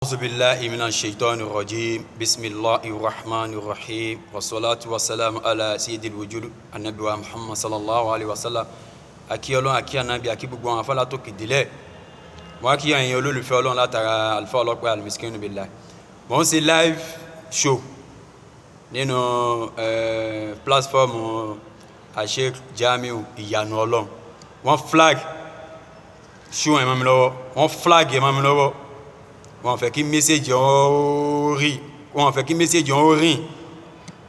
أعوذ بالله من الشيطان الرجيم بسم الله الرحمن الرحيم والصلاة والسلام على سيد الوجود النبي محمد صلى الله عليه وسلم akí Ọlọ́run akí Ànábì akí gbogbo àwọn afala tó kidile mo akí ẹ̀yin olólùfẹ́ Ọlọ́run látara Alfa Ọlọ́pẹ́ Al-Miskinu Billah mo ń ṣe live show nínú platform Sheikh Jamiu Ìyanu Ọlọ́run wọ́n flag show ẹ̀ mọ́ mi lọ́wọ́ wọ́n flag ẹ̀ mọ́ mi lọ́wọ́ wọ́n fẹ́ kí message on rí wọ́n fẹ́ kí message on rí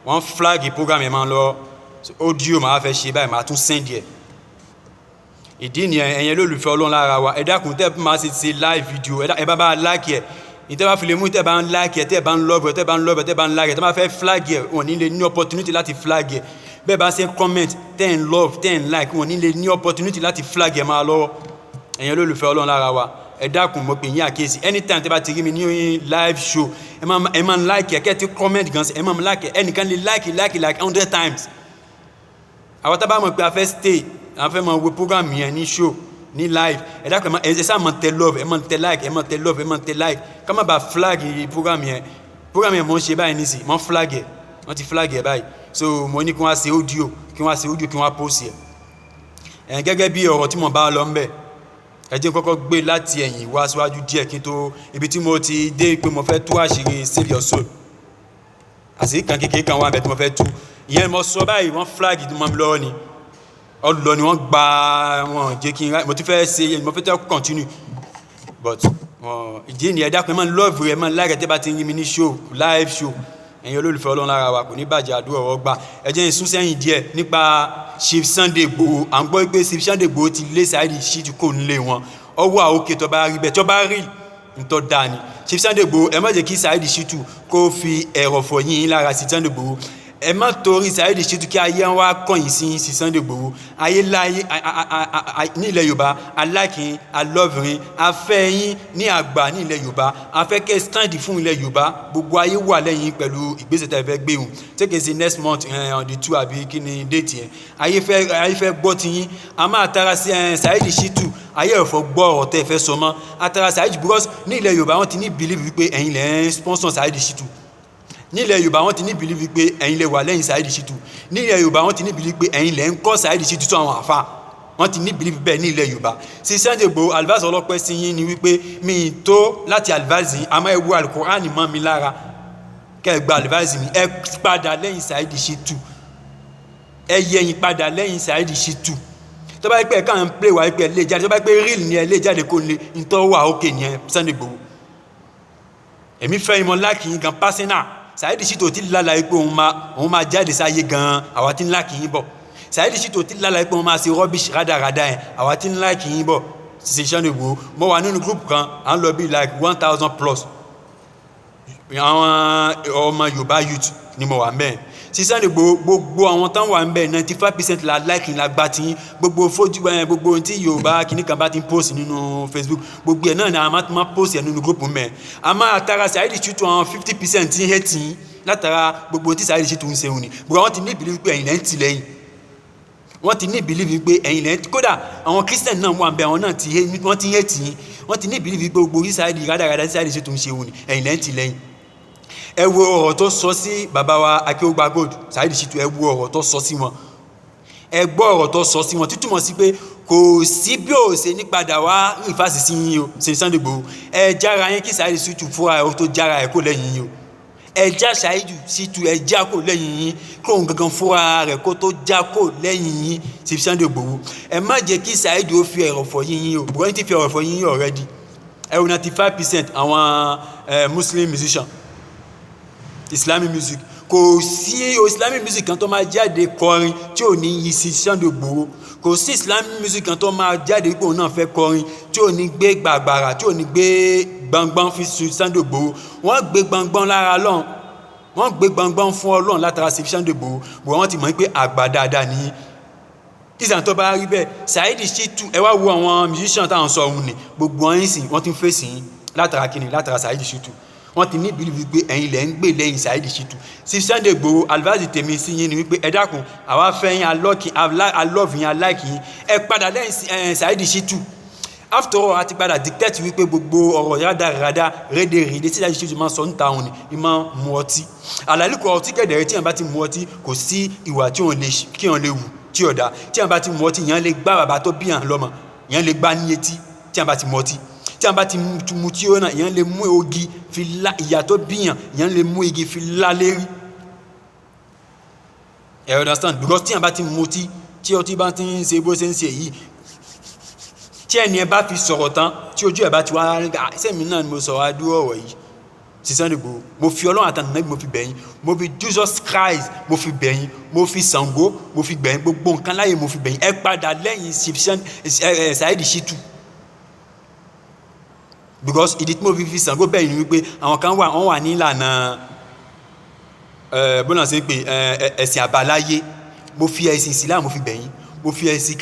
wọ́n flag program ẹ̀ máa lọ audio máa fẹ́ ṣe báyìí máa tún send ẹ̀ ìdí ni ẹ̀yin olólùfẹ́ Ọlọ́run lára wa ẹ dákun tẹ́ máa ṣe live video ẹ bá like ẹ̀ ìtẹ́ bá fi lè mú tẹ́ bá ń like ẹ̀ tẹ́ bá ń love ẹ̀ tẹ́ bá ń love ẹ̀ tẹ́ bá ń like ẹ̀ tẹ́ bá fẹ́ flag ẹ̀ wọ́n ní lè ní opportunity láti flag ẹ̀ bẹ́ẹ̀ bá ṣe comment tẹ́ ń love tẹ́ ń like wọ́n ní lè ní opportunity láti flag ẹ̀ máa lọ́wọ́ ẹ̀yin olólùfẹ́ Ọlọ́run lára wa ẹ dákun mo pè yín àkíyèsí anytime tẹ́ bá ti rí mi ní live show ẹ máa like ẹ kẹ́ ti comment gan ẹ máa like ẹ ẹnìkan lè like 100 times àwọn tá bá mọ̀ pé a fẹ́ stay a fẹ́ máa wo program yẹn ní show ní live ẹ dákun ẹ ṣá máa tẹ love ẹ máa tẹ like ẹ máa tẹ love ẹ máa tẹ like ká má bàa flag program yẹn mo ń ṣe báyìí nísìnyí mo flag ẹ wọ́n ti flag ẹ báyìí so mo ní kí wọ́n ṣe audio kí wọ́n post ẹ gẹ́gẹ́ bí ọ̀rọ̀ tí mo bá lọ ń bẹ̀ ẹ jẹ́ kọ́kọ́ gbé láti ẹ̀yìn wá síwájú díẹ̀ kí n tó ibi tí mo ti dé pé mo fẹ́ tú àṣírí Save Your Soul àṣírí kan kékeré kan wà bẹ́ẹ̀ tí mo fẹ́ tú ìyẹn mo sọ báyìí wọ́n flag mọ́ mi lọ́wọ́ ni ọlọ́ ni wọ́n gba wọn jẹ́ kí n mo ti fẹ́ ṣe mo fẹ́ tẹ́ continue but ìdí ni ẹ dákun ẹ máa love ẹ máa like ẹ tẹ́ bá ti rí mi ní show live show ẹ̀yin olólùfẹ́ Ọlọ́run lára wa kò ní bàjẹ́ àdúrà ọwọ́ gbà ẹ jẹ́ ìsún sẹ́yìn díẹ̀ nípa Chief Sunday Igboho à ń gbọ́ pé Chief Sunday Igboho ti lé Saheed Shittu kò nílé wọn ọwọ́ àókè tó bá rí bẹ́ẹ̀ tó bá rí nítọ́ dáa ni Chief Sunday Igboho ẹ má jẹ́ kí Saheed Shittu kó fi ẹ̀rọ̀fọ̀ yín lára sí Sunday Igboho ẹ má torí Saheed Shittu kí ayé wa kọ̀yìn sí Sunday Igboho ayé láyé ní ilẹ̀ Yorùbá alákin alọ́bìnrin afẹ́yìn ní àgbà ní ilẹ̀ Yorùbá afẹ́kẹ́ stand fún ilẹ̀ Yorùbá gbogbo ayé wà lẹ́yìn pẹ̀lú ìgbésẹ̀ tẹ́ fẹ́ gbé hùn take it next month on the 2 àbí kí ni date yẹn ayé fẹ́ gbọ́ ti yín a máa tara sí Saheed Shittu ayé ẹ̀fọ́ gbọ́ ọ̀rọ̀ tẹ́ fẹ́ sọ mọ́ atara Saheed because ní ilẹ̀ Yorùbá wọ́n ti ní believe wípé ẹ̀yin lẹ́ ń sponsor Saheed Shittu nílẹ̀ Yorùbá wọ́n ti ní believe pé ẹ̀yin lẹ wà lẹ́yìn Saheed Shittu nílẹ̀ Yorùbá wọ́n ti ní believe pé ẹ̀yin lẹ ń kọ́ Saheed Shittu tó àwọn àfa wọ́n ti ní believe bẹ́ẹ̀ nílẹ̀ Yorùbá sí Sunday Igboho advice Ọlọ́pẹ́ sí yín ni wípé mi tó láti advice yín àmọ́ ẹ wo Al-Qur'an mọ́ mi lára kẹ́ ẹ gba advice mi ẹ padà lẹ́yìn Saheed Shittu ẹ yẹ̀yìn padà lẹ́yìn Saheed Shittu tó bá yẹ pé ẹ kàn ń play wá pé ẹ lè jáde tó bá yẹ pé real ni ẹ lè jáde kó lè ń tọ́ wà ókè ni ẹ Sunday Igboho èmi fẹ́ ìmọ̀ láàkì yín gan personal Saheed Shittu ti lálàá pé òun máa jáde sáyé gan àwa tí ń láàkì yín bọ̀ Saheed Shittu ti lálàá pé òun máa ṣe rubbish rádaràdà yẹn àwa tí ń láàkì yín bọ̀ ṣe Sunday Igboho mo wà nínú group kan à ń lọ bí like 1000 plus àwọn ọmọ Yorùbá youth ni mo wà mẹ́ẹ̀ sí Sunday Igboho gbogbo àwọn tán wà ń bẹ̀ 95% la like la gba tí gbogbo fojú gbogbo tí Yorùbá kìíní kan bá ti ń post nínú Facebook gbogbo ẹ̀ náà ni a máa post ẹ̀ nínú group mẹ́ a máa tara Saheed Shittu àwọn 50% tí ń hẹ́ tí látara gbogbo tí Saheed Shittu ń ṣe òní gbogbo àwọn ti ní believe pé ẹ̀yin lẹ́ ń tì lẹ́yìn wọ́n ti ní believe pé ẹ̀yin lẹ́ ń kódà àwọn Christian náà wà ń bẹ̀ àwọn náà wọ́n ti hẹ́ tí wọ́n ti ní believe pé gbogbo tí Saheed rádaràdà tí Saheed Shittu ń ṣe òní ẹ̀yin lẹ́ ń tì lẹ́yìn ẹ wo ọ̀rọ̀ tó sọ sí bàbá wa Akeugba Gold Saheed Shittu ẹ wo ọ̀rọ̀ tó sọ sí wọn ẹ gbọ́ ọ̀rọ̀ tó sọ sí wọn títúmọ̀ sí pé kò sí bí ó ṣe ní padà wá ìfàsì sí yín o ṣe Sunday Igboho ẹ jára yín kí Saheed Shittu fúnra ẹ tó jára ẹ kó lẹ́yìn yín o ẹ já Saheed Shittu ẹ já kó lẹ́yìn yín kó òun gangan fúnra rẹ kó tó já kó lẹ́yìn yín ṣe Sunday Igboho ẹ má jẹ́ kí Saheed ó fi ẹ̀rọ̀fọ̀ yín o bùrọ̀ ní ti fi ẹ̀rọ̀fọ̀ yín already ẹ wo 95% àwọn Muslim musician Islamic music kò sí Islamic music kan tó máa jáde kọrin tí ò ní yí sí Sunday Igboho kò sí Islamic music kan tó máa jáde pé òun náà fẹ́ kọrin tí ò ní gbé gbàgbàrà tí ò ní gbé gbangban fi su Sunday Igboho wọ́n gbé gbangban lára Ọlọ́run wọ́n gbé gbangban fún Ọlọ́run látara sí Sunday Igboho bò wọ́n ti mọ̀ pé àgbà dáadáa ní ìsàn tó bá rí bẹ́ẹ̀ Saheed Shittu ẹ wá wo àwọn musician táwọn sọ òun ni gbogbo wọn sìn wọ́n ti ń fèsì látara kíni látara Saheed Shittu wọ́n ti ní believe wípé ẹ̀yin lẹ́ ń gbé lẹ́yìn Saheed Shittu sí Sunday Igboho advice tèmi sí yín ni wípé ẹ dákun àwa fẹ́ yín alọ́ọ̀kì alọ́ọ̀fì yín aláìkì yín ẹ padà lẹ́yìn Saheed Shittu after all àti padà dictate wípé gbogbo ọ̀rọ̀ rádaràda rédèrèdè tí Saheed Shittu máa sọ níta òun ni ìmọ̀ mu ọtí àlàlíkọ ọtí kẹ̀dẹ̀rẹ́ tí yàn bá ti mu ọtí kò sí ìwà tí yàn lè wù tí ọ̀dà tí yàn bá ti mu ọtí yàn lè gbá bàbá tó bí yàn lọ́mọ yàn lè gbá ní etí tí yàn bá ti mu ọtí tí yàn bá ti mu tí ó náà yàn lè mú ogi fi lá ìyà tó bí yàn lè mú igi fi lá lérí. You understand? Because tí yàn bá ti mu ọtí tí ọtí bá ti ń ṣe bó ṣe ń ṣe yìí tí ẹni ẹ bá fi sọ̀rọ̀ tán tí ojú ẹ bá ti wá sẹ́mi náà ni mo sọ̀rọ̀ adúrò ọ̀rọ̀ yìí Sunday Igboho mo fi Ọlọ́run àtànàbí mo fi bẹ̀yìn mo fi Jesus Christ mo fi bẹ̀yìn mo fi Ṣàngó mo fi bẹ̀yìn gbogbo nǹkan láyé mo fi bẹ̀yìn ẹ padà lẹ́yìn Saheed Shittu because ìdí tí mo fi Ṣàngó bẹ̀yìn ni wípé àwọn kan wọ́n wà ní ìlànà bọ́nà sí pé ẹ̀sìn àbáláyé mo fi ẹ̀sìn Ìsìlámù mo fi bẹ̀yìn mo fi ẹ̀sìn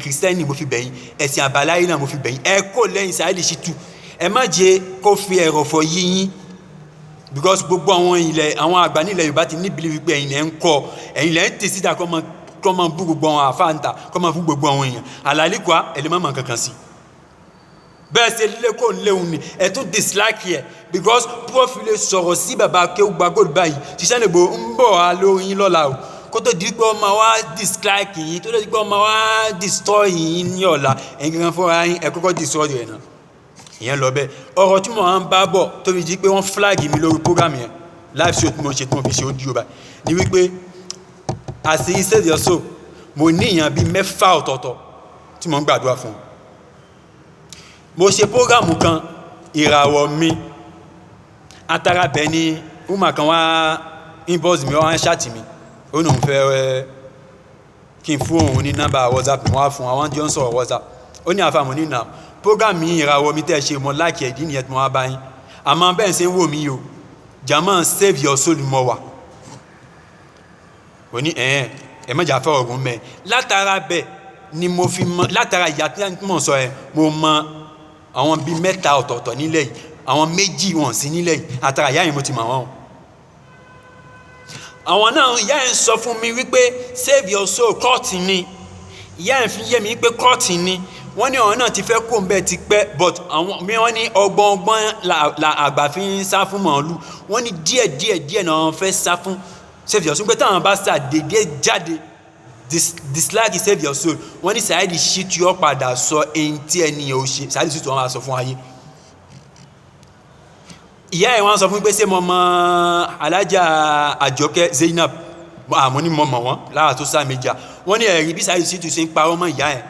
Kristẹni mo fi bẹ̀yìn ẹ̀sìn àbáláyé náà mo fi bẹ̀yìn ẹ kó lẹ́yìn Saheed Shittu ẹ má jẹ́ kó fi ẹ̀rọ̀fọ̀ yíyín because gbogbo àwọn àgbà nílẹ̀ Yorùbá ti ní believe wípé ẹ̀yin lẹ́ ń kọ́ ẹ̀yin lẹ́ ń tẹ̀ síta kọ́ máa bú gbogbo àwọn àfáàntà kọ́ máa bú gbogbo àwọn èèyàn àlàlíkọ́ ẹ̀lẹ́mọ̀mọ̀ kankan sí bẹ́ẹ̀ ṣe lé kó léwu ni ẹ̀ tún dislike yẹ because profile sọ̀rọ̀ sí bàbá Akéwùgbà Gold báyìí Sunday Igboho ń bọ̀ wá lóyún lọ́la o kó tó di pé ọmọ wa dislike yìí tó di pé ọmọ wa destroy yìí ní ọ̀la ẹ̀yin kankan fúnra yín ẹ̀ kọ́kọ́ destroy rẹ̀ náà ìyẹn lọ bẹ́ẹ̀ ọ̀rọ̀ tí mo máa ń bá bọ̀ tó fi di pé wọ́n flag mi lórí program yẹn live show tí mo ṣe tí mo fi ṣe audio báyìí ni wípé àṣírí Save Your Soul mo ní ìyàn bíi 6 ọ̀tọ̀ọ̀tọ̀ tí mo ń gbàdúrà fún mo ṣe program kan ìràwọ̀ mi atara bẹ́ẹ̀ ni woman kan wá inbox mi wá ń ṣáàtì mi ó nù ń fẹ́ kí n fún òun ní nọ́mbà WhatsApp mo wá fún àwọn jọ ń sọ̀rọ̀ WhatsApp ó ní àfàmù ní nà program mi ìràwọ̀ mi tẹ́ ṣe mo láìkì ẹ̀dí nìyẹn tí mo wá bá yín àmọ́ bẹ́ẹ̀ ṣe ń wò mí o jama Save Your Soul mọ́ wà ó ní ẹ mọ́jà fẹ́ ọ̀gùn mẹ́ látara bẹ́ẹ̀ ni mo fi mọ látara ìyá tí mo sọ ẹ mo mọ àwọn bíi 3 ọ̀tọ̀ọ̀tọ̀ nílẹ̀ yìí àwọn 2 wọn sí nílẹ̀ yìí àtàrà ìyá yẹn mo ti mọ̀ wọ́n àwọn náà ìyá yẹn sọ fún mi wípé Save Your Soul kọ́ọ̀tì ni ìyá yẹn fi yé mi wípé kọ́ọ̀tì ni wọ́n ní ọ̀rọ̀ náà ti fẹ́ kó ń bẹ́ẹ̀ ti pẹ́ but àwọn wọ́n ní ọgbọ́n la àgbà fi ń sá fún màálù wọ́n ní díẹ̀ náà wọ́n fẹ́ sá fún Save Your Soul pé táwọn bá ṣàdédé jáde dislike Save Your Soul wọ́n ní Saheed Shittu yọ padà sọ ẹni tí ẹni ò ṣe Saheed Shittu wọn máa sọ fún ayé ìyá ẹ̀ wọ́n sọ fún pé ṣé mo mọ alájà Àjọkẹ́ Zainab àmọ́ ní mo mọ̀ wọ́n lára tó sá méjà wọ́n ní ẹ̀rí bí Saheed Shittu ṣe ń parọ́ mọ́ ìyá ẹ̀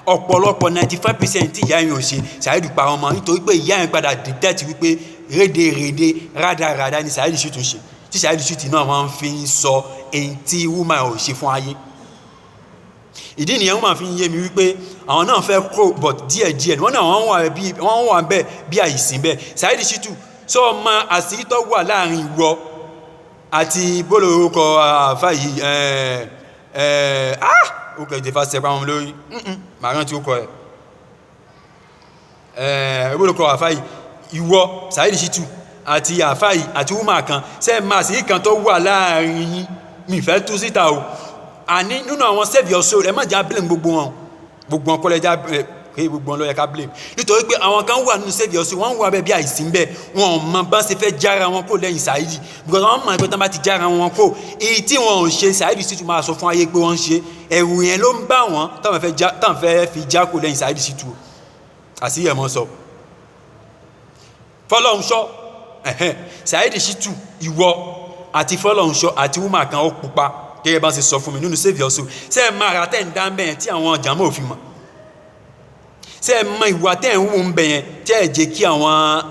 ọ̀pọ̀lọpọ̀ 95% tí ìyá yẹn ò ṣe Saheed parọ́ mọ́ nítorí pé ìyá yẹn padà detect wípé rédèrèdè rádaràdà ni Saheed Shittu ṣe tí Saheed Shittu náà wọ́n fi ń sọ èyí tí woman ò ṣe fún ayé ìdí nìyẹn woman fi ń yé mi wípé àwọn náà fẹ́ kó but díẹ̀ wọ́n náà wọ́n wà bẹ́ẹ̀ bí àìsìn bẹ́ẹ̀ Saheed Shittu sọ ọmọ àṣírí tó wà láàrin ìwọ àti bólú orúkọ àfà yìí ó kẹ́ ìdẹ́fà sẹ́pà wọn lórí màá rántí ó kọ bólú orúkọ àfà yìí ìwọ Saheed Shittu àti àfà yìí àti woman kan sẹ́ máa àṣírí kan tó wà láàrin yín mi fẹ́ tú síta o àní nínú àwọn Save Your Soul ẹ má já blame gbogbo wọn kọ́lẹ́jà gbogbo wọn ló yẹ ká blame nítorí pé àwọn kan wà nínú Save Your Soul wọ́n wà bẹ́ẹ̀ bí àìsìn bẹ́ẹ̀ wọn ò mọ bá ṣe fẹ́ jára wọn kó lẹ́yìn Saheed because wọ́n mọ̀ pé tán bá ti jára wọn kó èyí tí wọn ò ṣe Saheed Shittu máa sọ fún ayé pé wọ́n ń ṣe ẹ̀rù yẹn ló ń bá wọn táwọn fẹ́ fi já kó lẹ́yìn Saheed Shittu àti ẹ̀mọ́ sọ Fọlọ́runṣọ́ Saheed Shittu ìwọ àti Fọlọ́runṣọ́ àti woman kan ó pupa gẹ́gẹ́ bá ṣe sọ fún mi nínú Save Your Soul ṣe é máa ra tẹ́ ń dá bẹ́ẹ̀ tí àwọn jàmọ́ òfin mọ̀ ṣe é mọ ìwà tẹ́ ń wù ń bẹ̀ yẹn tẹ́ ẹ̀ jẹ́ kí àwọn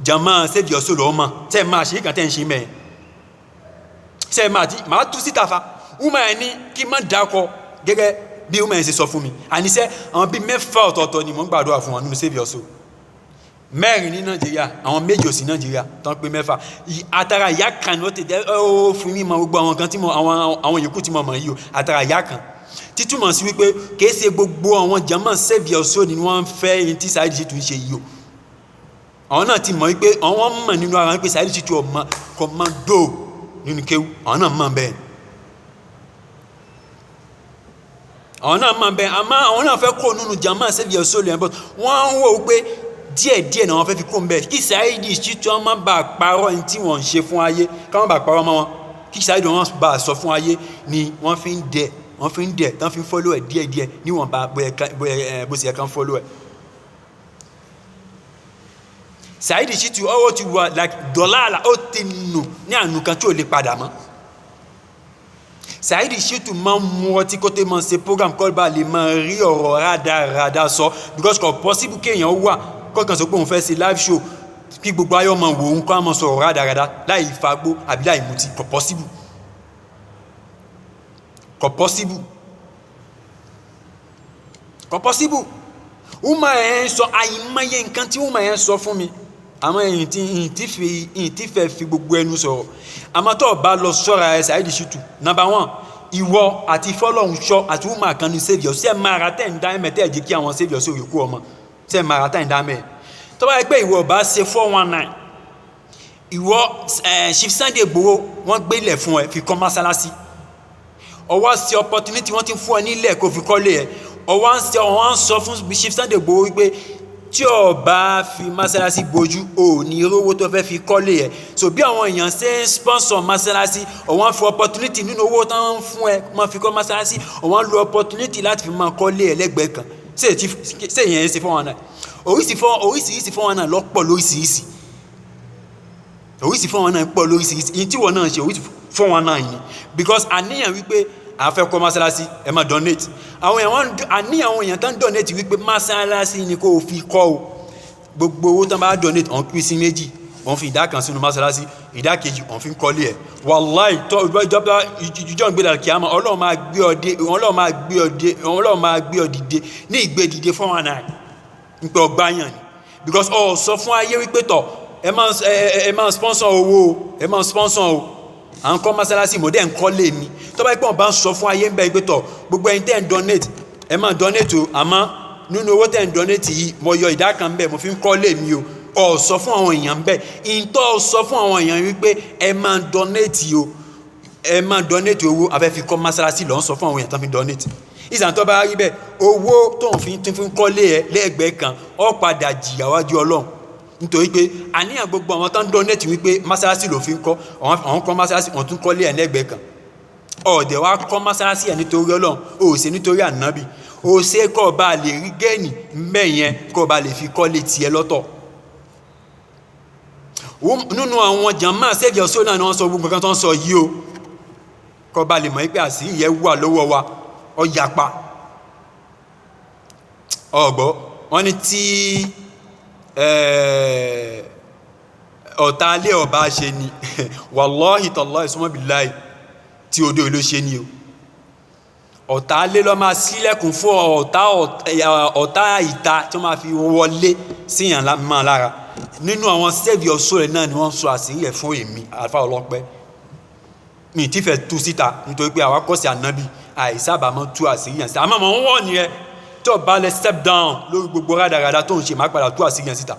jàmọ́ Save Your Soul ọmọ tẹ́ ẹ̀ máa ṣe é kàn tẹ́ ń ṣe bẹ́ẹ̀ ṣe é máa tú síta fa woman ẹ̀ ní kí n má dákọ gẹ́gẹ́ bí woman ẹ̀ ṣe sọ fún mi àníṣe àwọn bíi 6 ọ̀tọ̀ọ̀tọ̀ ni mò ń gbàdúrà fún wọn nínú Save Your Soul 4 ní Nàìjíríà àwọn 2 òsì Nàìjíríà tán pé 6 àtàrà ìyá kan ló tẹ̀lé ó fún mi mọ gbogbo àwọn kan tí mo àwọn yòókù tí mo mọ̀ yìí o àtàrà ìyá kan títúmọ̀ sí wípé kìí ṣe gbogbo àwọn jàmọ́ Save Your Soul ni wọ́n ń fẹ́ ẹni tí Saheed Shittu ń ṣe yìí o àwọn náà ti mọ̀ wípé àwọn mọ̀ nínú ara wọn pé Saheed Shittu ọmọ kò mọ dó nínú kéwú àwọn náà mọ̀ bẹ́ẹ̀ àwọn náà máa bẹ àmọ́ àwọn náà fẹ́ kó nínú jama sẹ́fì ọ̀ṣọ́ lẹ́yìn bọ́ wọ́n ń wò pé díẹ̀díẹ̀ náà wọ́n fẹ́ fi kó ń bẹ̀ kí Saheed Shittu wọn má bàa parọ́ ní tí wọ́n ń ṣe fún ayé káwọn bá parọ́ mọ́ wọn kí Saheed wọn bá a sọ fún ayé ni wọ́n fi ń dẹ̀ tán fi ń fọ́lọ́ ẹ̀ díẹ̀díẹ̀ níwọ̀n bá bó ṣe kàn fọ́lọ́ ẹ̀. Saheed Shittu ọwọ́ ti wà like dọ́là ó ti nù ní àánú kan tí ò lè padà mọ́. Saheed Shittu máa ń mú ọtí kó tẹ́ máa ṣe program kọ́ bá lè máa rí ọ̀rọ̀ rádaràda sọ because kò possible kéèyàn wà kọ́kàn sọ pé òun fẹ́ ṣe live show kí gbogbo ayọ́ máa wò ó kó máa sọ̀rọ̀ rádaràda láì fagbó àbí láì mutí kò possible. Uma ẹ̀ ń sọ àìmọye nǹkan tí Uma ẹ̀ ń sọ fún mi àmọ́ ẹ̀yìn tí fẹ́ fi gbogbo ẹnu sọ̀rọ̀ àmọ́ tó bá lọ sọ́ra ẹ̀ Saheed Shittu number one ìwọ àti fọlọ́hún sọ àti Uma kan ní saviour ṣe mara tẹ̀ ń dá ẹ̀mẹ́ tẹ̀ jẹ́ kí àwọn saviour sí òyìnkú ọmọ ṣe mara tẹ̀ ń dá ẹ̀mẹ́ tó bá yẹ pé ìwọ bá ṣe 419 ìwọ Chief Sunday Igboho wọ́n gbé ilẹ̀ fún ẹ fi kọ́ mọ́sálásí ọwọ́ ṣe opportunity wọ́n ti fún ẹ nílẹ̀ kó fi kọ́lé ẹ ọwọ́ ń sọ fún Chief Sunday Igboho wípé tí o bá fi mọ́sálásí bojú o ní owó tó fẹ́ fi kọ́lé ẹ̀ so bí àwọn èèyàn ṣe ń sponsor mọ́sálásí ọ̀wọ́n fi opportunity nínú owó tó ń fún ẹ máa fi kọ́ mọ́sálásí ọ̀wọ́n lo opportunity láti fi máa kọ́lé ẹ̀ lẹ́gbẹ̀ẹ́ kan ṣé èèyàn ṣe fún wọn náà oríṣiríṣi fún wọn náà lọ́pọ̀ lóríṣiríṣi fún wọn náà pọ̀ lóríṣiríṣi ìyí tí wọn náà ṣe oríṣi fún wọn náà yìí because àníyàn wípé àfẹ́ kọ́ mọ́sálásí ẹ máa donate àníyàn àwọn èèyàn tán donate wípé mọ́sálásí ni kò fi kọ́ o gbogbo owó tán bá donate ọ̀n pín sí méjì wọ́n fi ìdá kan sínú mọ́sálásí ìdá kejì wọ́n fi ń kọ́lé ẹ̀ wàláì tó ìjọba ìjọ ìgbéra kìámà Ọlọ́run máa gbé ọ dìde ní ìgbé dìde fún wọn náà nípa ọgbáyàn ni because ọ sọ fún ayé wípé tọ ẹ máa sponsor owó ẹ máa sponsor o à ń kọ́ mọ́sálásí mọ̀dẹ́ ń kọ́ lé mi tó bá pọ̀ bá ń sọ fún ayé ń bẹ́ ìgbé tọ̀ gbogbo ẹ̀yin tẹ́ ń donate ẹ máa donate o àmọ́ nínú owó tẹ́ ń donate yìí mo yọ ìdá kan bẹ́ẹ̀ mo fi ń kọ́ lé mi o ọ̀ sọ fún àwọn èèyàn bẹ́ẹ̀ ìtọ́ sọ fún àwọn èèyàn wípé ẹ máa donate o ẹ máa donate owó afẹ́ fi kọ́ mọ́sálásí lọ́n sọ fún àwọn èèyàn tán fi donate ìsàn tó bá rí bẹ́ẹ̀ owó tó ń fi kọ́ lé ẹ lẹ́gbẹ̀ẹ́ kan ó padà jìyà wájú Ọlọ́run nítorí pé àníyàn gbogbo àwọn tán donate wípé mọ́sálásí ló fi ń kọ́ àwọn kọ́ mọ́sálásí wọ́n tún kọ́ lé ẹ lẹ́gbẹ̀ẹ́ kan ọ̀dẹ̀ wa kọ́ mọ́sálásí ẹ̀ nítorí Ọlọ́run ó ṣe nítorí ànábì ó ṣe kọ́ bá lè rí gẹ́ẹ̀nì mẹ́yẹn kọ́ bá lè fi kọ́ lé tiẹ̀ lọ́tọ̀ nínú àwọn jàmáà Saheed Shittu náà ni wọ́n sọ gbogbo kan tó ń sọ yìí o kọ́ bá lè mọ̀ pé àṣírí yẹn wà lọ́wọ́ wa ọ̀yàpá ọ̀gbọ́ wọ́n ní tí ọ̀tá alẹ́ ọba ṣe ni wallahi tallahi summa billahi tí odò ló ṣe ni o ọ̀tá alẹ́ lọ máa sílẹ̀kùn fún ọ̀tá ìta tí wọ́n máa fi wọlé síyàn máa lára nínú àwọn Saheed Shittu rẹ̀ náà ni wọ́n sọ àṣírí ẹ̀ fún èmi Alfa Ọlọ́pẹ́ mi ti fẹ́ tú síta nítorí pé àwa kọ́sí ànábì àìsábà máa tú àṣírí yẹn síta àmọ́ mọ̀ ń wọ̀ nìyẹn tó bá lẹ step down lórí gbogbo rádaràda tó ń ṣe máa padà tú àṣírí yẹn síta